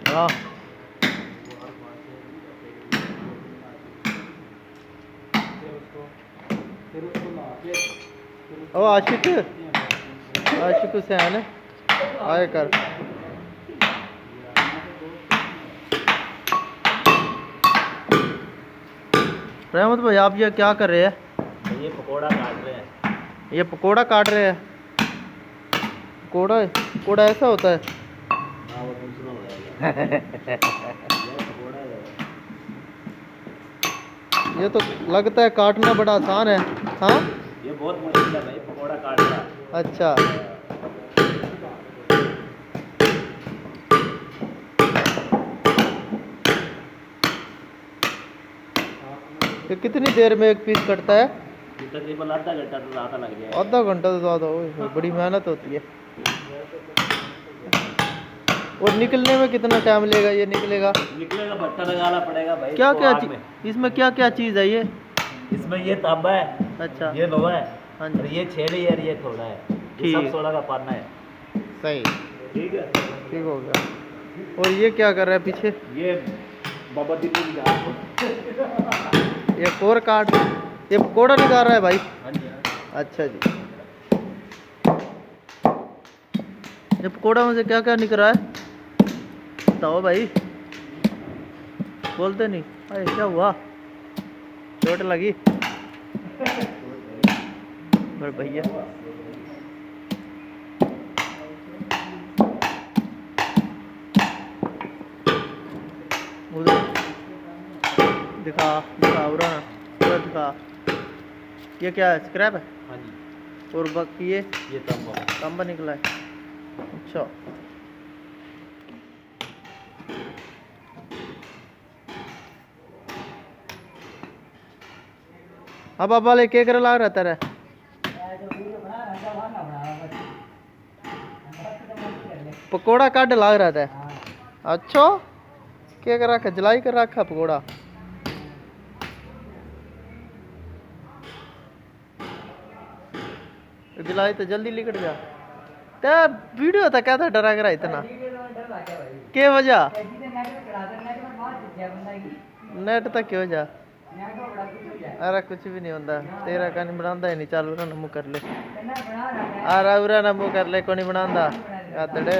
हाँ ओ आशिक आशिक हुसैन आए कर। रहमत भाई आप ये क्या कर रहे हैं? ये पकोड़ा काट रहे हैं। ये पकोड़ा काट रहे हैं। पकोड़ा पकोड़ा ऐसा होता है? हाँ वो दूसरा हो जाएगा। ये पकोड़ा है। ये तो लगता है काटना बड़ा आसान है। हाँ ये बहुत मुश्किल है भाई पकोड़ा काटना। अच्छा ये कितनी देर में एक पीस कटता है? ये तकरीबन आधा घंटा तो ज़्यादा लग जाएगा। आधा घंटा तो ज़्यादा हो, बड़ी मेहनत होती है। और निकलने में कितना टाइम लगेगा? ये निकलेगा भट्टा लगाना पड़ेगा भाई। क्या क्या इसमें क्या क्या चीज़ है ये? इसमें ये तांबा है। अच्छा ये लोहा है। हाँ और ये छेड़ी है और ये थोड़ा है। ये सब सोडा का पाना है। सही ठीक है ठीक हो गया। और ये क्या कर रहा है पीछे? ये बाबा दीपू का ये कोर काट ये पकोड़ा निकाल रहा है भाई। हाँ जी अच्छा जी ये पकोड़ा में से क्या क्या निकल रहा है बताओ भाई? बोलते नहीं। अरे क्या हुआ? चोट लगी? बड़े भैया उधर दिखा दिखा उरा उधर दिखा। ये क्या है? स्क्रैप है? हाँ जी। और बाकी ये तांबा तांबा निकला है। अच्छा अब अब वाले क्या कर ला रहता है? पकोड़ा काट लाग रहा था। अच्छा क्या कर रखा? जलाई कर रखा पकोड़ा। जलाई तो जल्दी लिकट गया। तो वीडियो था क्या था डरा करा इतना? क्या वजह? नेट तक क्यों जा? अरे कुछ भी नहीं होता तेरा का नहीं बनाता ही नहीं। चल उरा नमू कर ले। अरे उरा नमू कर ले को नहीं बनाता यादड़े।